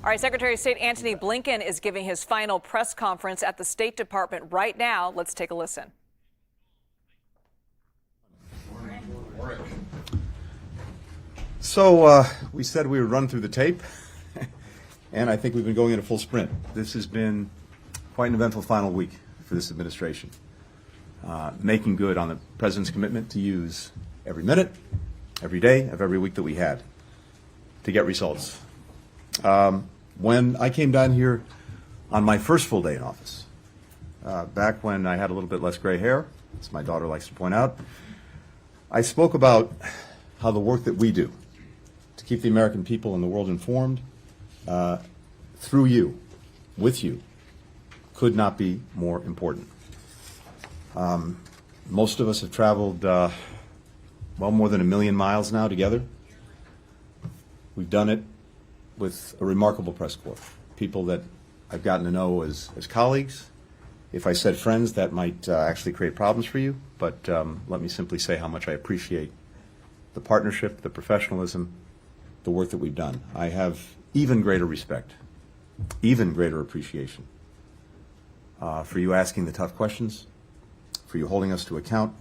All right, Secretary of State Antony Blinken is giving his final press conference at the State Department right now. Let's take a listen. So we said we would run through the tape, and I think we've been going in a full sprint. This has been quite an eventful final week for this administration, making good on the President's commitment to use every minute, every day of every week that we had to get results. When I came down here on my first full day in office, back when I had a little bit less gray hair, as my daughter likes to point out, I spoke about how the work that we do to keep the American people and the world informed through you, with you, could not be more important. Most of us have traveled well more than 1 million miles now together. We've done it with a remarkable press corps, people that I've gotten to know as colleagues. If I said friends, that might actually create problems for you, but let me simply say how much I appreciate the partnership, the professionalism, the work that we've done. I have even greater respect, even greater appreciation for you asking the tough questions, for you holding us to account,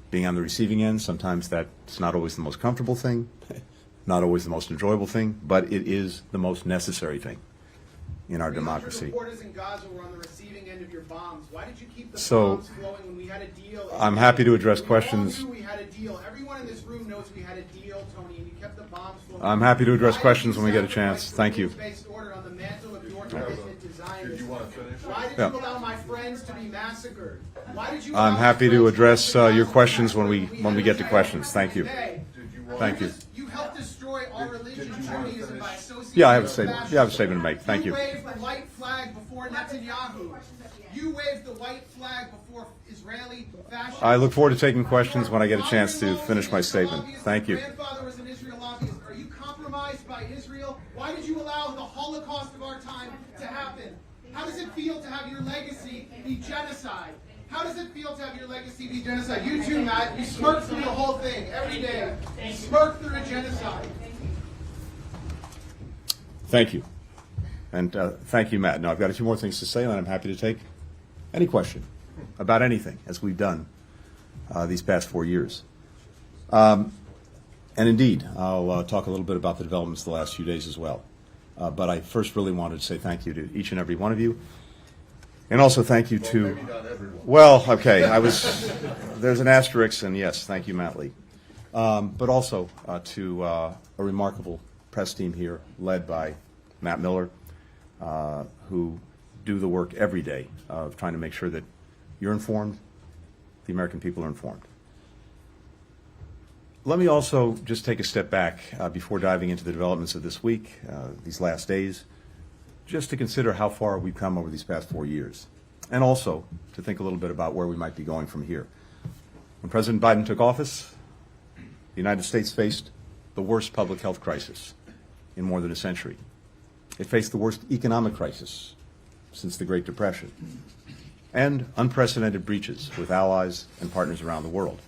being on the receiving end. Sometimes that's not always the most comfortable thing, not always the most enjoyable thing, but it is the most necessary thing in our democracy. Reporters in Gaza were on the receiving end of your bombs. Why did you keep the bombs flowing when we had a deal? I'm happy to address questions. We had a deal. Everyone in this room knows we had a deal, Tony, and you kept the bombs flowing. I'm happy to address questions when we get a chance. Thank you. Order on the mantle of your commitment to Zionism. Did you want to finish? Why did you allow my friends to be massacred? Why did you? I'm happy to address your questions when we get to questions. Thank you. Thank you. You helped destroy our religion, Judaism, by associating. Yeah, I have a statement. Yeah, I have a statement to make. Thank you. You waved the white flag before Netanyahu. You waved the white flag before Israeli fascism. I look forward to taking questions when I get a chance to finish my statement. Thank you. Your grandfather was an Israel lobbyist. Are you compromised by Israel? Why did you allow the Holocaust of our time to happen? How does it feel to have your legacy be genocide? How does it feel to have your legacy be genocide? You too, Matt. You smirk through the whole thing every day. You smirk through a genocide. Thank you. And thank you, Matt. Now, I've got a few more things to say, and I'm happy to take any question about anything, as we've done these past 4 years. And indeed, I'll talk a little bit about the developments the last few days as well. But I first really wanted to say thank you to each and every one of you. And also thank you to, maybe not everyone. Well, okay, there's an asterisk, and yes, thank you, Matt Lee. But also to a remarkable press team here, led by Matt Miller, who do the work every day of trying to make sure that you're informed, the American people are informed. Let me also just take a step back before diving into the developments of this week, these last days, just to consider how far we've come over these past 4 years, and also to think a little bit about where we might be going from here. When President Biden took office, the United States faced the worst public health crisis in more than a century. It faced the worst economic crisis since the Great Depression, and unprecedented breaches with allies and partners around the world.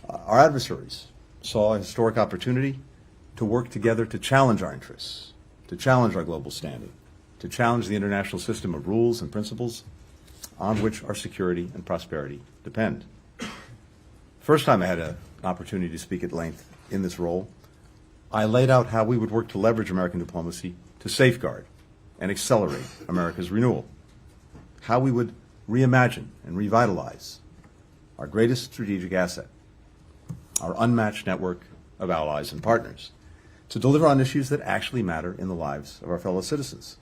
Our adversaries saw a historic opportunity to work together to challenge our interests, to challenge our global standing, to challenge the international system of rules and principles on which our security and prosperity depend. First time I had an opportunity to speak at length in this role, I laid out how we would work to leverage American diplomacy to safeguard and accelerate America's renewal, how we would reimagine and revitalize our greatest strategic asset, our unmatched network of allies and partners, to deliver on issues that actually matter in the lives of our fellow citizens,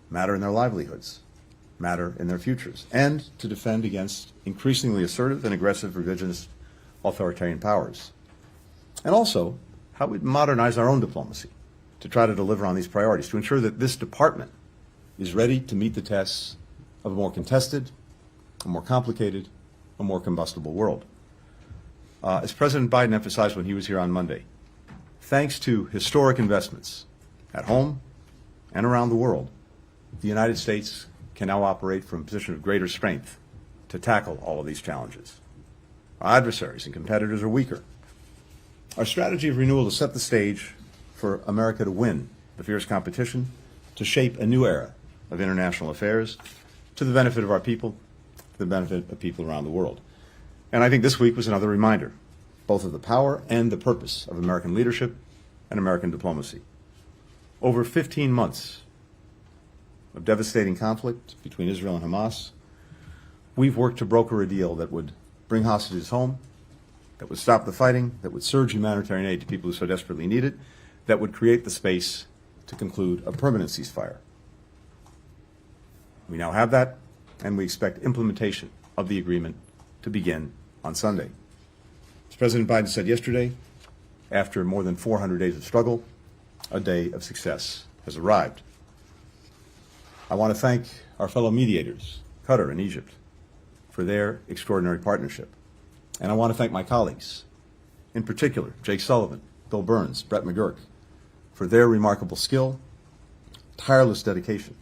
matter in their livelihoods, matter in their futures, and to defend against increasingly assertive and aggressive revisionist authoritarian powers. And also, how we'd modernize our own diplomacy to try to deliver on these priorities, to ensure that this department is ready to meet the tests of a more contested, a more complicated, a more combustible world. As President Biden emphasized when he was here on Monday, thanks to historic investments at home and around the world, the United States can now operate from a position of greater strength to tackle all of these challenges. Our adversaries and competitors are weaker. Our strategy of renewal to set the stage for America to win the fierce competition to shape a new era of international affairs to the benefit of our people, to the benefit of people around the world. And I think this week was another reminder, both of the power and the purpose of American leadership and American diplomacy. Over 15 months of devastating conflict between Israel and Hamas, we've worked to broker a deal that would bring hostages home, that would stop the fighting, that would surge humanitarian aid to people who so desperately need it, that would create the space to conclude a permanent ceasefire. We now have that, and we expect implementation of the agreement to begin on Sunday. As President Biden said yesterday, after more than 400 days of struggle, a day of success has arrived. I want to thank our fellow mediators, Qatar and Egypt, for their extraordinary partnership. And I want to thank my colleagues, in particular, Jake Sullivan, Bill Burns, Brett McGurk, for their remarkable skill, tireless dedication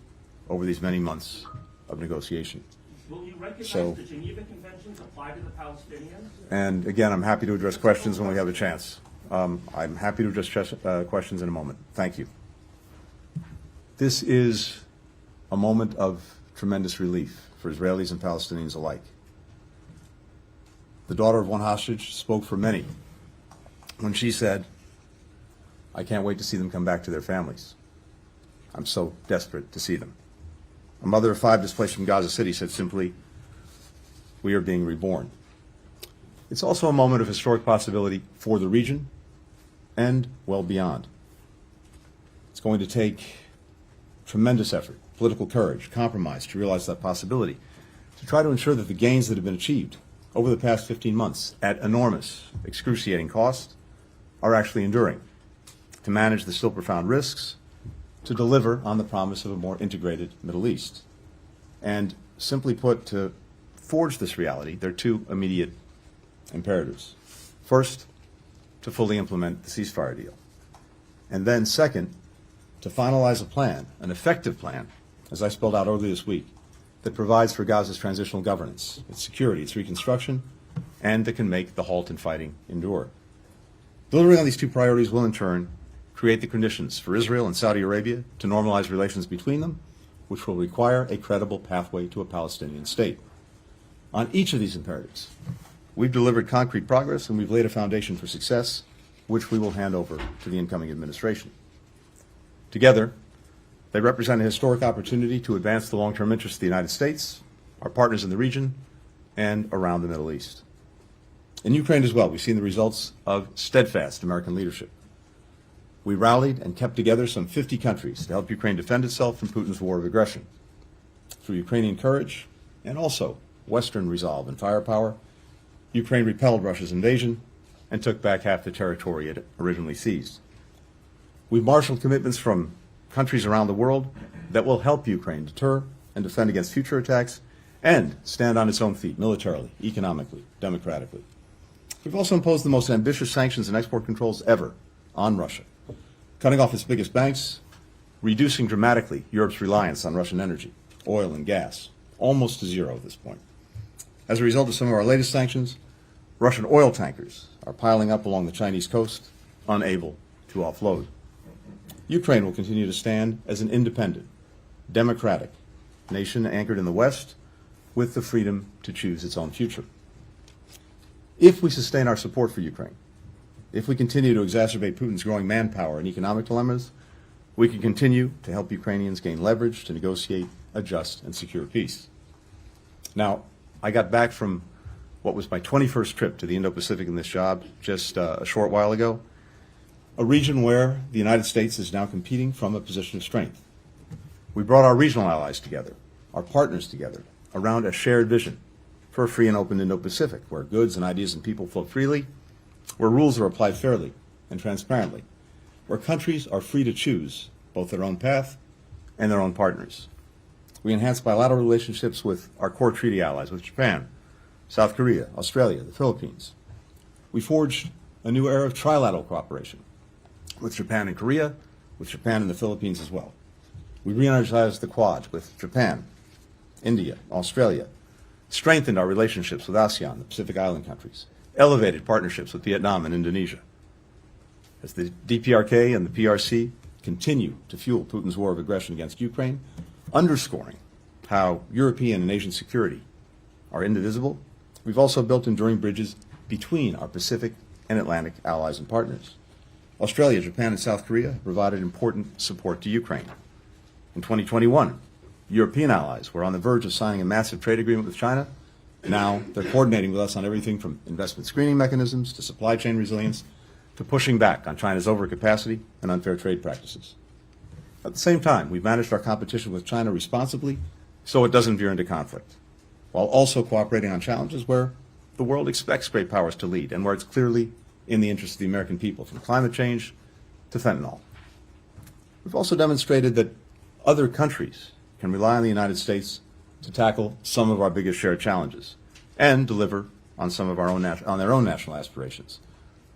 over these many months of negotiation. Will you recognize the Geneva Conventions apply to the Palestinians? And again, I'm happy to address questions when we have a chance. I'm happy to address questions in a moment. Thank you. This is a moment of tremendous relief for Israelis and Palestinians alike. The daughter of one hostage spoke for many when she said, "I can't wait to see them come back to their families. I'm so desperate to see them." A mother of 5 displaced from Gaza City said simply, "We are being reborn." It's also a moment of historic possibility for the region and well beyond. It's going to take tremendous effort, political courage, compromise to realize that possibility, to try to ensure that the gains that have been achieved over the past 15 months at enormous, excruciating cost are actually enduring, to manage the still profound risks, to deliver on the promise of a more integrated Middle East. And simply put, to forge this reality, there are 2 immediate imperatives. First, to fully implement the ceasefire deal. And then second, to finalize a plan, an effective plan, as I spelled out earlier this week, that provides for Gaza's transitional governance, its security, its reconstruction, and that can make the halt in fighting endure. Delivering on these 2 priorities will in turn create the conditions for Israel and Saudi Arabia to normalize relations between them, which will require a credible pathway to a Palestinian state. On each of these imperatives, we've delivered concrete progress and we've laid a foundation for success, which we will hand over to the incoming administration. Together, they represent a historic opportunity to advance the long-term interests of the United States, our partners in the region, and around the Middle East. In Ukraine as well, we've seen the results of steadfast American leadership. We rallied and kept together some 50 countries to help Ukraine defend itself from Putin's war of aggression. Through Ukrainian courage and also Western resolve and firepower, Ukraine repelled Russia's invasion and took back half the territory it originally seized. We've marshaled commitments from countries around the world that will help Ukraine deter and defend against future attacks and stand on its own feet militarily, economically, democratically. We've also imposed the most ambitious sanctions and export controls ever on Russia, cutting off its biggest banks, reducing dramatically Europe's reliance on Russian energy, oil and gas, almost to zero at this point. As a result of some of our latest sanctions, Russian oil tankers are piling up along the Chinese coast, unable to offload. Ukraine will continue to stand as an independent, democratic nation anchored in the West with the freedom to choose its own future. If we sustain our support for Ukraine, if we continue to exacerbate Putin's growing manpower and economic dilemmas, we can continue to help Ukrainians gain leverage to negotiate a just and secure peace. Now, I got back from what was my 21st trip to the Indo-Pacific in this job just a short while ago, a region where the United States is now competing from a position of strength. We brought our regional allies together, our partners together, around a shared vision for a free and open Indo-Pacific, where goods and ideas and people flow freely, where rules are applied fairly and transparently, where countries are free to choose both their own path and their own partners. We enhanced bilateral relationships with our core treaty allies, with Japan, South Korea, Australia, the Philippines. We forged a new era of trilateral cooperation with Japan and Korea, with Japan and the Philippines as well. We re-energized the Quad with Japan, India, Australia, strengthened our relationships with ASEAN, the Pacific Island countries, elevated partnerships with Vietnam and Indonesia. As the DPRK and the PRC continue to fuel Putin's war of aggression against Ukraine, underscoring how European and Asian security are indivisible, we've also built enduring bridges between our Pacific and Atlantic allies and partners. Australia, Japan, and South Korea have provided important support to Ukraine. In 2021, European allies were on the verge of signing a massive trade agreement with China. Now they're coordinating with us on everything from investment screening mechanisms to supply chain resilience to pushing back on China's overcapacity and unfair trade practices. At the same time, we've managed our competition with China responsibly so it doesn't veer into conflict, while also cooperating on challenges where the world expects great powers to lead and where it's clearly in the interest of the American people, from climate change to fentanyl. We've also demonstrated that other countries can rely on the United States to tackle some of our biggest shared challenges and deliver on some of our own on their own national aspirations,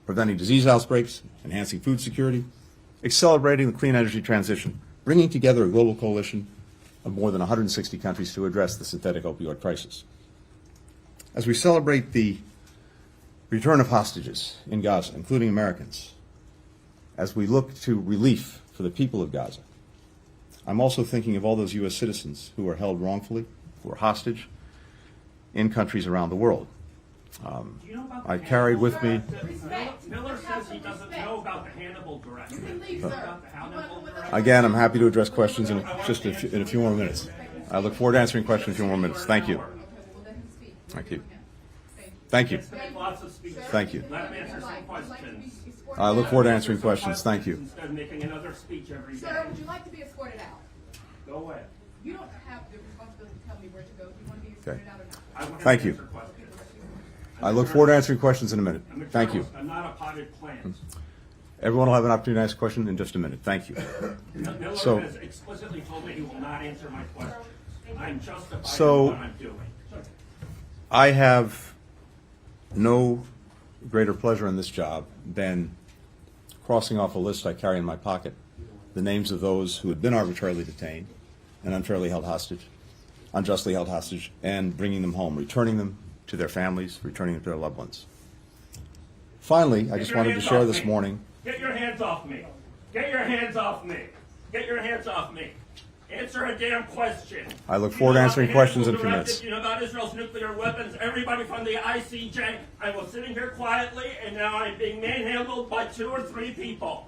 preventing disease outbreaks, enhancing food security, accelerating the clean energy transition, bringing together a global coalition of more than 160 countries to address the synthetic opioid crisis. As we celebrate the return of hostages in Gaza, including Americans, as we look to relief for the people of Gaza, I'm also thinking of all those U.S. citizens who are held wrongfully, who are hostage in countries around the world. I carried with me. Miller says he doesn't know about the Hannibal directive. Again, I'm happy to address questions in a few more minutes. I look forward to answering questions in a few more minutes. Thank you. Thank you. Thank you. Thank you. Let him answer some questions. I look forward to answering questions. Thank you. Instead of making another speech every day. Sir, would you like to be escorted out? Go ahead. You don't have the responsibility to tell me where to go. Do you want to be escorted out or not? I want him Thank to you. answer questions. I look forward to answering questions in a minute. Thank you. I'm not a potted plant. Everyone will have an opportunity to ask a question in just a minute. Thank you. Miller So- has explicitly told me he will not answer my questions. I'm justified So- in what I'm doing. I have no greater pleasure in this job than crossing off a list I carry in my pocket, the names of those who had been arbitrarily detained and unfairly held hostage, unjustly held hostage, and bringing them home, returning them to their families, returning them to their loved ones. Finally, I just wanted to share this morning. Get your hands off me. Get your hands off me. Get your hands off me. Answer a damn question. I look forward to answering questions in a few minutes. You know about Israel's nuclear weapons. Everybody from the ICJ. I was sitting here quietly, and now I'm being manhandled by 2 or 3 people.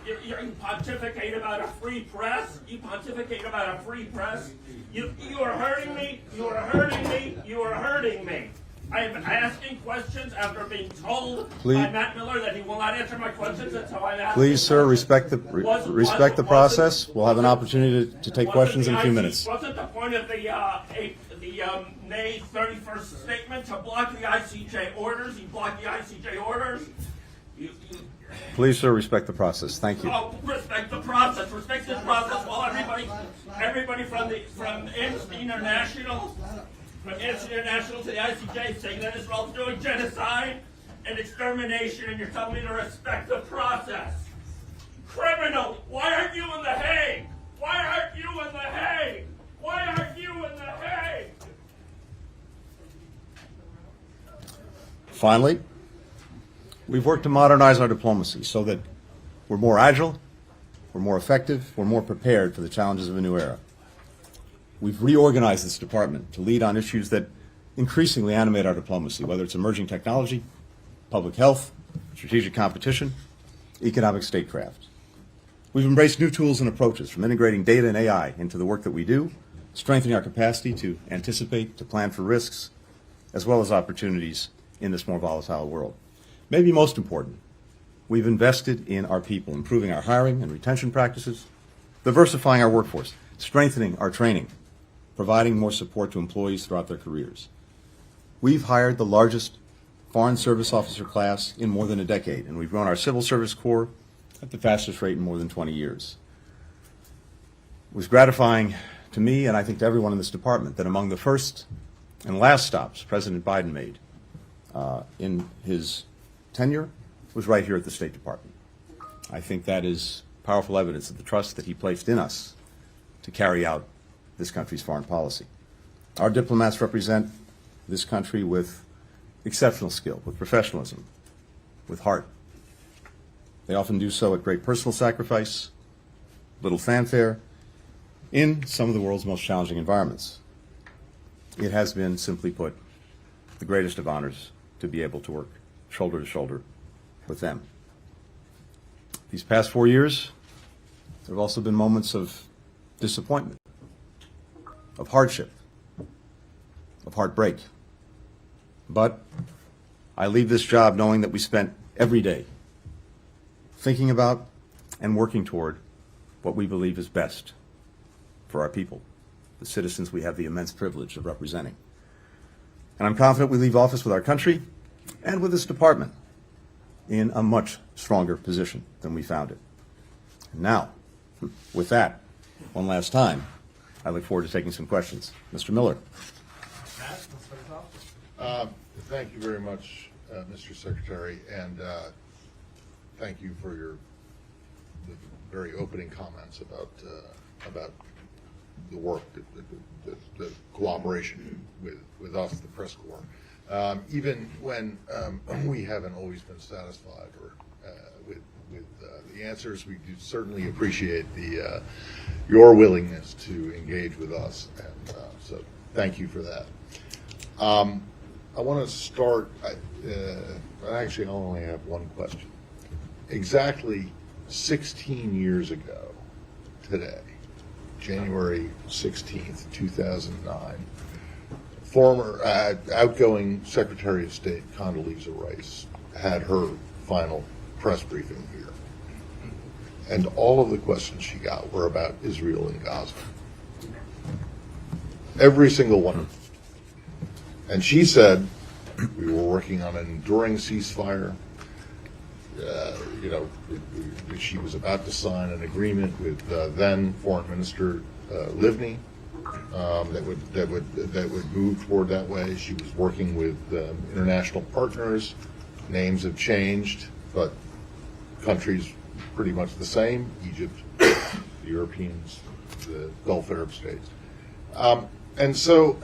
You pontificate about a free press. You pontificate about a free press. You are hurting me. You are hurting me. You are hurting me. I am asking questions after being told by Matt Miller that he will not answer my questions until I'm asked. Please, sir, respect the process. We'll have an opportunity to take questions in a few minutes. Wasn't the point of the May 31st statement to block the ICJ orders? You blocked the ICJ orders. Please, sir, respect the process. Thank you. Oh, respect the process. Respect this process while everybody from Amnesty International. From Amnesty International to the ICJ saying that Israel's doing genocide and extermination, and you're telling me to respect the process. Criminal, why aren't you in The Hague? Why aren't you in The Hague? Why aren't you in The Hague? Finally, we've worked to modernize our diplomacy so that we're more agile, we're more effective, we're more prepared for the challenges of a new era. We've reorganized this department to lead on issues that increasingly animate our diplomacy, whether it's emerging technology, public health, strategic competition, economic statecraft. We've embraced new tools and approaches, from integrating data and AI into the work that we do, strengthening our capacity to anticipate, to plan for risks, as well as opportunities in this more volatile world. Maybe most important, we've invested in our people, improving our hiring and retention practices, diversifying our workforce, strengthening our training, providing more support to employees throughout their careers. We've hired the largest Foreign Service Officer class in more than a decade, and we've grown our Civil Service Corps at the fastest rate in more than 20 years. It was gratifying to me, and I think to everyone in this department, that among the first and last stops President Biden made in his tenure was right here at the State Department. I think that is powerful evidence of the trust that he placed in us to carry out this country's foreign policy. Our diplomats represent this country with exceptional skill, with professionalism, with heart. They often do so at great personal sacrifice, little fanfare, in some of the world's most challenging environments. It has been, simply put, the greatest of honors to be able to work shoulder to shoulder with them. These past 4 years, there have also been moments of disappointment, of hardship, of heartbreak. But I leave this job knowing that we spent every day thinking about and working toward what we believe is best for our people, the citizens we have the immense privilege of representing. And I'm confident we leave office with our country and with this department in a much stronger position than we found it. And now, with that, one last time, I look forward to taking some questions. Mr. Miller. Thank you very much, Mr. Secretary, and thank you for the very opening comments about the work, the cooperation with us, the press corps. Even when we haven't always been satisfied with the answers, we do certainly appreciate your willingness to engage with us, and so thank you for that. I want to start, actually I only have one question. Exactly 16 years ago today, January 16th, 2009, former outgoing Secretary of State Condoleezza Rice had her final press briefing here. And all of the questions she got were about Israel and Gaza. Every single one of them. And she said, we were working on an enduring ceasefire. She was about to sign an agreement with then Foreign Minister Livni that would move toward that way. She was working with international partners. Names have changed, but countries pretty much the same: Egypt, the Europeans, the Gulf Arab states, and so.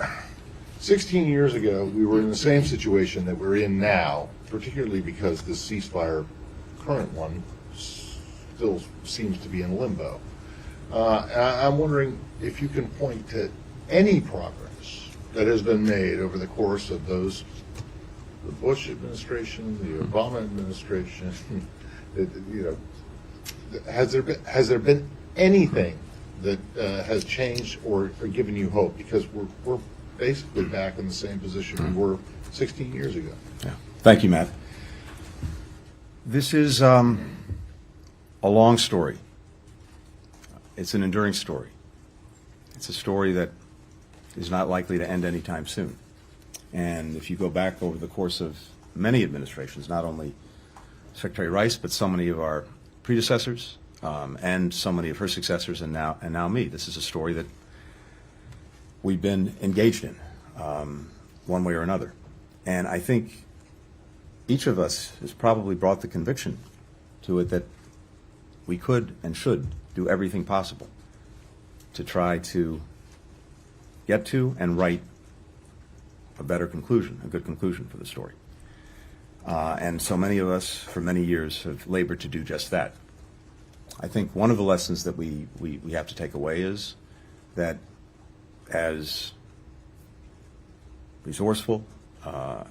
16 years ago, we were in the same situation that we're in now, particularly because this ceasefire, current one, still seems to be in limbo. I'm wondering if you can point to any progress that has been made over the course of the Bush administration, the Obama administration. Has there been anything that has changed or given you hope? Because we're basically back in the same position we were 16 years ago. Yeah. Thank you, Matt. This is a long story. It's an enduring story. It's a story that is not likely to end anytime soon. And if you go back over the course of many administrations, not only Secretary Rice, but so many of our predecessors and so many of her successors, and now me, this is a story that we've been engaged in one way or another. And I think each of us has probably brought the conviction to it that we could and should do everything possible to try to get to and write a better conclusion, a good conclusion for the story. And so many of us, for many years, have labored to do just that. I think one of the lessons that we have to take away is that as resourceful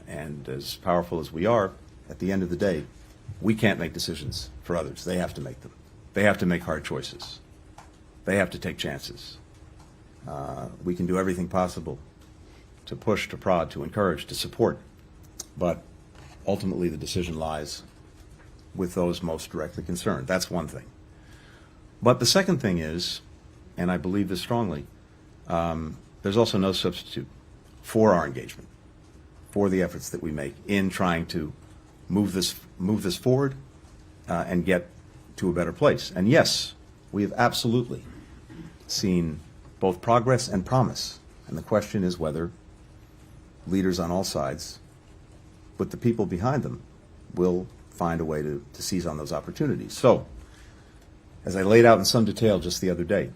and as powerful as we are, at the end of the day, we can't make decisions for others. They have to make them. They have to make hard choices. They have to take chances. We can do everything possible to push, to prod, to encourage, to support, but ultimately the decision lies with those most directly concerned. That's one thing. But the second thing is, and I believe this strongly, there's also no substitute for our engagement, for the efforts that we make in trying to move this forward and get to a better place. And yes, we have absolutely seen both progress and promise. And the question is whether leaders on all sides, with the people behind them, will find a way to seize on those opportunities. So, as I laid out in some detail just the other day,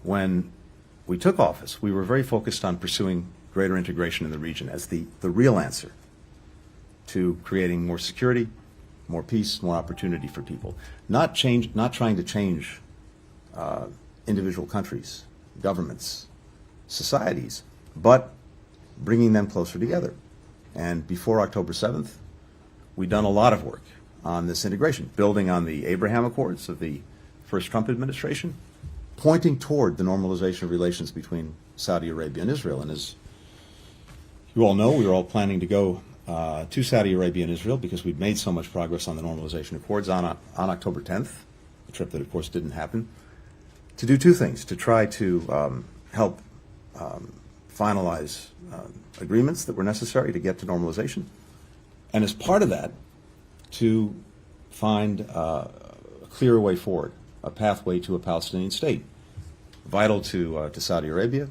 when we took office, we were very focused on pursuing greater integration in the region as the real answer to creating more security, more peace, more opportunity for people. Not trying to change individual countries, governments, societies, but bringing them closer together. And before October 7th, we've done a lot of work on this integration, building on the Abraham Accords of the first Trump administration, pointing toward the normalization of relations between Saudi Arabia and Israel. And as you all know, we were all planning to go to Saudi Arabia and Israel because we'd made so much progress on the normalization accords on October 10th, a trip that, of course, didn't happen, to do two things: to try to help finalize agreements that were necessary to get to normalization, and as part of that, to find a clearer way forward, a pathway to a Palestinian state, vital to Saudi Arabia,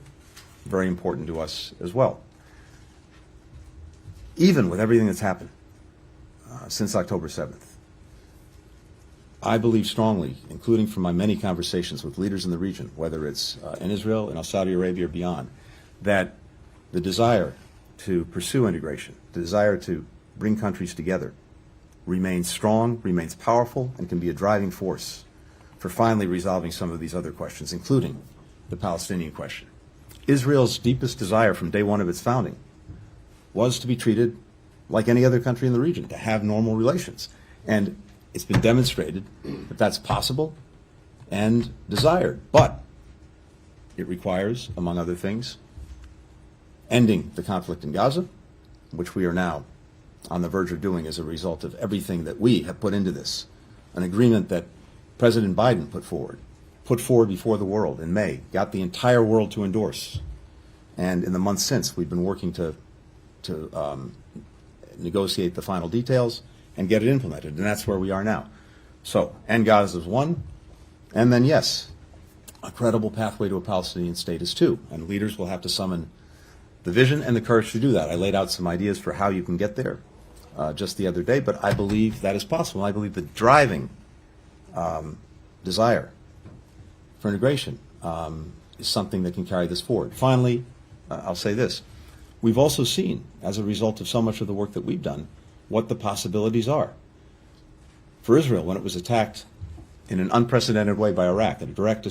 very important to us as well. Even with everything that's happened since October 7th, I believe strongly, including from my many conversations with leaders in the region, whether it's in Israel, in Saudi Arabia, or beyond, that the desire to pursue integration, the desire to bring countries together, remains strong, remains powerful, and can be a driving force for finally resolving some of these other questions, including the Palestinian question. Israel's deepest desire from day one of its founding was to be treated like any other country in the region, to have normal relations. And it's been demonstrated that that's possible and desired. But it requires, among other things, ending the conflict in Gaza, which we are now on the verge of doing as a result of everything that we have put into this, an agreement that President Biden put forward before the world in May, got the entire world to endorse. And in the months since, we've been working to negotiate the final details and get it implemented, and that's where we are now. So, end Gaza is one, and then yes, a credible pathway to a Palestinian state is two, and leaders will have to summon the vision and the courage to do that. I laid out some ideas for how you can get there just the other day, but I believe that is possible. I believe the driving desire for integration is something that can carry this forward. Finally, I'll say this. We've also seen, as a result of so much of the work that we've done, what the possibilities are. For Israel, when it was attacked in an unprecedented way by Iran, a direct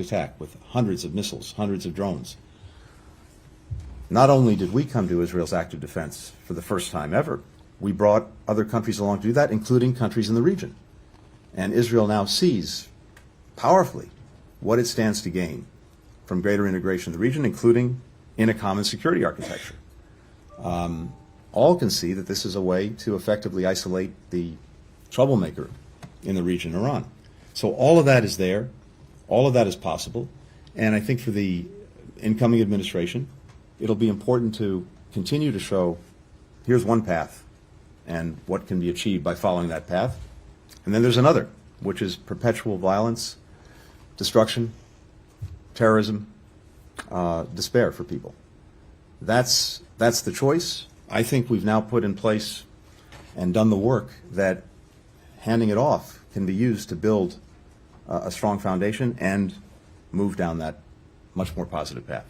attack with hundreds of missiles, hundreds of drones. Not only did we come to Israel's active defense for the first time ever, we brought other countries along to do that, including countries in the region. And Israel now sees powerfully what it stands to gain from greater integration in the region, including in a common security architecture. All can see that this is a way to effectively isolate the troublemaker in the region, Iran. So all of that is there, all of that is possible, and I think for the incoming administration, it'll be important to continue to show here's one path and what can be achieved by following that path. And then there's another, which is perpetual violence, destruction, terrorism, despair for people. That's the choice. I think we've now put in place and done the work that handing it off can be used to build a strong foundation and move down that much more positive path.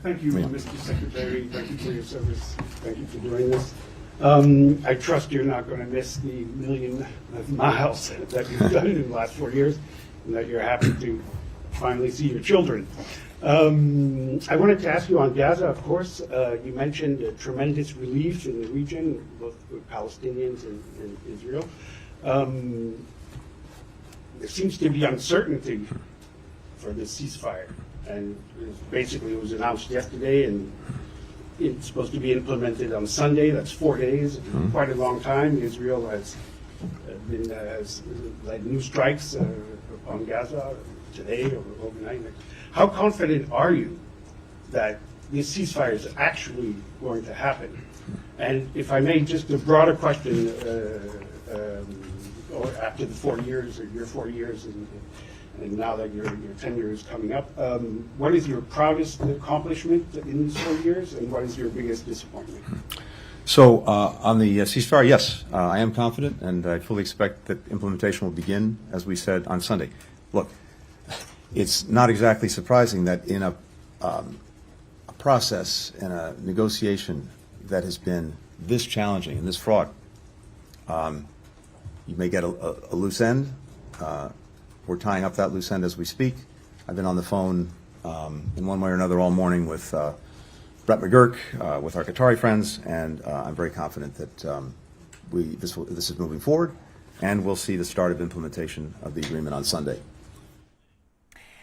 Thank you, Mr. Secretary. Thank you for your service. Thank you for doing this. I trust you're not going to miss the million of miles that you've done in the last 4 years, and that you're happy to finally see your children. I wanted to ask you on Gaza, of course. You mentioned a tremendous relief in the region, both with Palestinians and Israel. There seems to be uncertainty for the ceasefire. And basically it was announced yesterday, and it's supposed to be implemented on Sunday. That's 4 days, quite a long time. Israel has led new strikes on Gaza today or overnight. How confident are you that this ceasefire is actually going to happen? And if I may, just a broader question, after the 4 years, or your 4 years, and now that your tenure is coming up, what is your proudest accomplishment in these 4 years, and what is your biggest disappointment? So on the ceasefire, yes, I am confident, and I fully expect that implementation will begin, as we said, on Sunday. Look, it's not exactly surprising that in a process, in a negotiation that has been this challenging and this fraught, you may get a loose end. We're tying up that loose end as we speak. I've been on the phone in one way or another all morning with Robert Berger, with our Qatari friends, and I'm very confident that this is moving forward, and we'll see the start of implementation of the agreement on Sunday.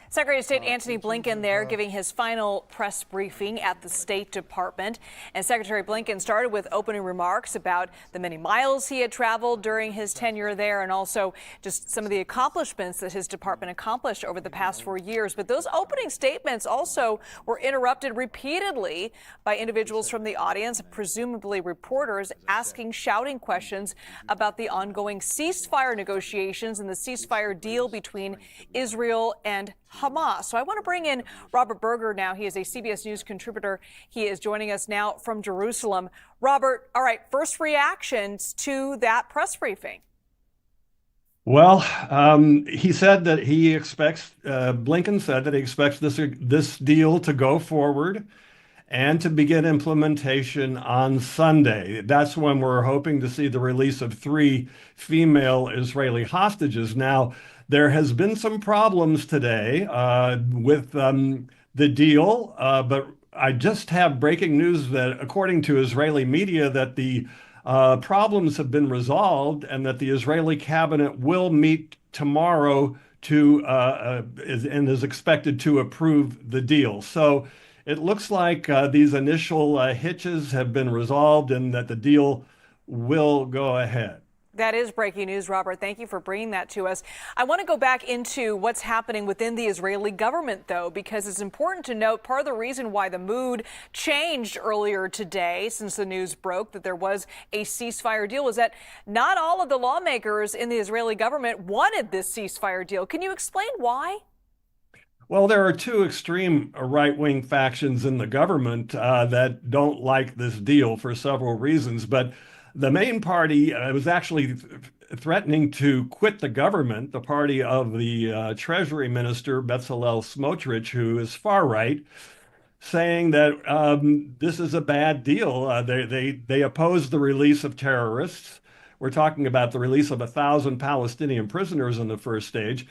Secretary of State Antony Blinken there giving his final press briefing at the State Department. And Secretary Blinken started with opening remarks about the many miles he had traveled during his tenure there and also just some of the accomplishments that his department accomplished over the past 4 years. But those opening statements also were interrupted repeatedly by individuals from the audience, presumably reporters, shouting questions about the ongoing ceasefire negotiations and the ceasefire deal between Israel and Hamas. So I want to bring in Robert Berger now. He is a CBS News contributor. He is joining us now from Jerusalem. Robert, all right, first reactions to that press briefing. Well, he said that he expects, Blinken said that he expects this deal to go forward and to begin implementation on Sunday. That's when we're hoping to see the release of 3 female Israeli hostages. Now, there has been some problems today with the deal, but I just have breaking news that according to Israeli media that the problems have been resolved and that the Israeli cabinet will meet tomorrow and is expected to approve the deal. So it looks like these initial hitches have been resolved and that the deal will go ahead. That is breaking news, Robert. Thank you for bringing that to us. I want to go back into what's happening within the Israeli government, though, because it's important to note part of the reason why the mood changed earlier today, since the news broke that there was a ceasefire deal, was that not all of the lawmakers in the Israeli government wanted this ceasefire deal. Can you explain why? Well, there are 2 extreme right-wing factions in the government that don't like this deal for several reasons, but the main party was actually threatening to quit the government, the party of the Treasury Minister, Bezalel Smotrich, who is far right, saying that this is a bad deal. They oppose the release of terrorists. We're talking about the release of 1,000 Palestinian prisoners in the first stage.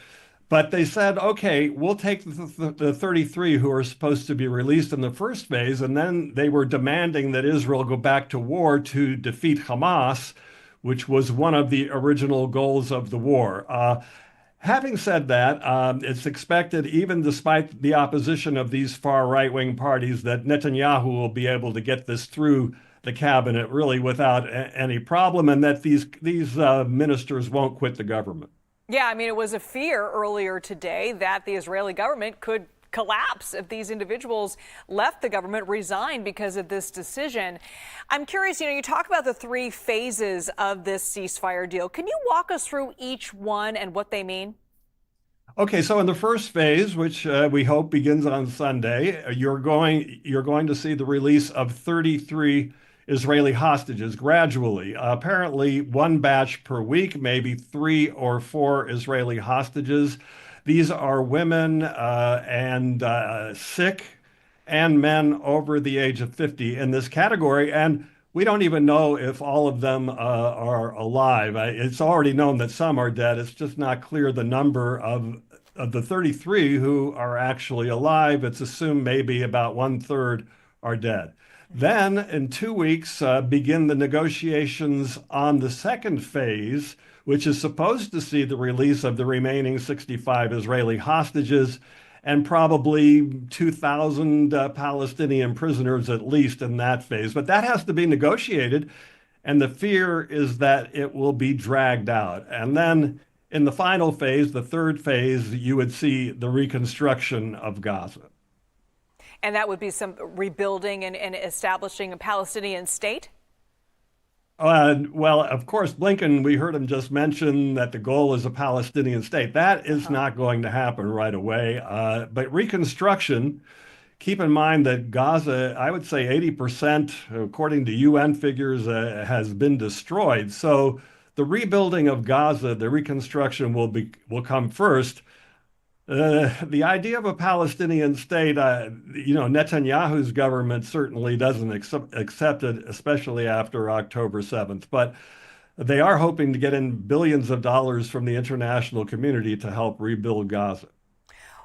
But they said, okay, we'll take the 33 who are supposed to be released in the first phase. And then they were demanding that Israel go back to war to defeat Hamas, which was one of the original goals of the war. Having said that, it's expected, even despite the opposition of these far right-wing parties, that Netanyahu will be able to get this through the cabinet really without any problem, and that these ministers won't quit the government. Yeah, I mean, it was a fear earlier today that the Israeli government could collapse if these individuals left the government, resigned because of this decision. I'm curious, you talk about the 3 phases of this ceasefire deal. Can you walk us through each one and what they mean? Okay, so in the first phase, which we hope begins on Sunday, you're going to see the release of 33 Israeli hostages gradually. Apparently 1 batch per week, maybe 3 or 4 Israeli hostages. These are women and sick and men over the age of 50 in this category. And we don't even know if all of them are alive. It's already known that some are dead. It's just not clear the number of the 33 who are actually alive. It's assumed maybe about 1/3 are dead. Then, in 2 weeks, begin the negotiations on the second phase, which is supposed to see the release of the remaining 65 Israeli hostages and probably 2,000 Palestinian prisoners at least in that phase. But that has to be negotiated, and the fear is that it will be dragged out. And then in the final phase, the third phase, you would see the reconstruction of Gaza. And that would be some rebuilding and establishing a Palestinian state? Well, of course, Blinken, we heard him just mention that the goal is a Palestinian state. That is not going to happen right away. But reconstruction, keep in mind that Gaza, I would say 80%, according to UN figures, has been destroyed. So the rebuilding of Gaza, the reconstruction will come first. The idea of a Palestinian state, Netanyahu's government certainly doesn't accept it, especially after October 7th. But they are hoping to get in billions of dollars from the international community to help rebuild Gaza.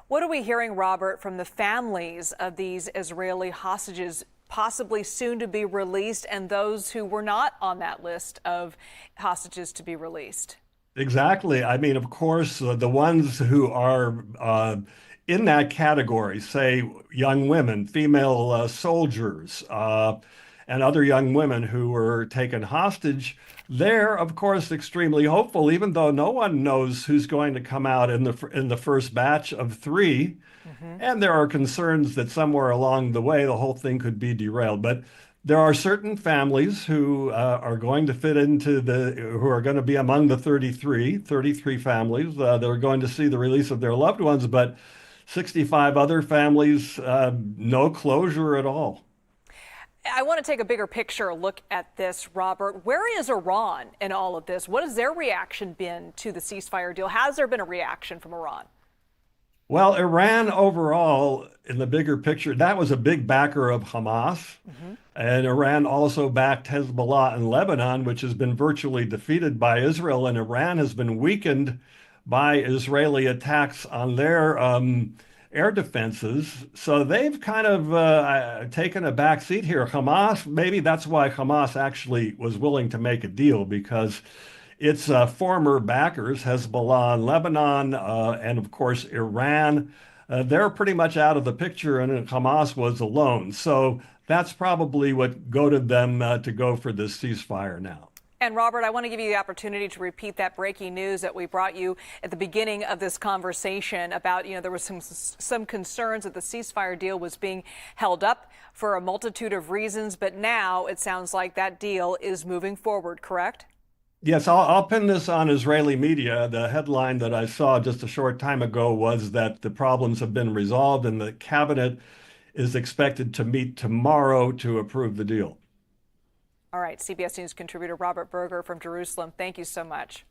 What are we hearing, Robert, from the families of these Israeli hostages possibly soon to be released and those who were not on that list of hostages to be released? Exactly. I mean, of course, the ones who are in that category, say young women, female soldiers, and other young women who were taken hostage, they're, of course, extremely hopeful, even though no one knows who's going to come out in the first batch of 3. And there are concerns that somewhere along the way, the whole thing could be derailed. But there are certain families who are going to fit into who are going to be among the 33 families. They're going to see the release of their loved ones, but 65 other families, no closure at all. I want to take a bigger picture look at this, Robert. Where is Iran in all of this? What has their reaction been to the ceasefire deal? Has there been a reaction from Iran? Well, Iran overall, in the bigger picture, that was a big backer of Hamas. And Iran also backed Hezbollah in Lebanon, which has been virtually defeated by Israel. And Iran has been weakened by Israeli attacks on their air defenses. So they've kind of taken a back seat here. Hamas, maybe that's why Hamas actually was willing to make a deal, because its former backers, Hezbollah in Lebanon, and of course Iran, they're pretty much out of the picture, and Hamas was alone. So that's probably what goaded them to go for this ceasefire now. And Robert, I want to give you the opportunity to repeat that breaking news that we brought you at the beginning of this conversation about, there was some concerns that the ceasefire deal was being held up for a multitude of reasons, but now it sounds like that deal is moving forward, correct? Yes, I'll pin this on Israeli media. The headline that I saw just a short time ago was that the problems have been resolved and the cabinet is expected to meet tomorrow to approve the deal. All right, CBS News contributor Robert Berger from Jerusalem, thank you so much.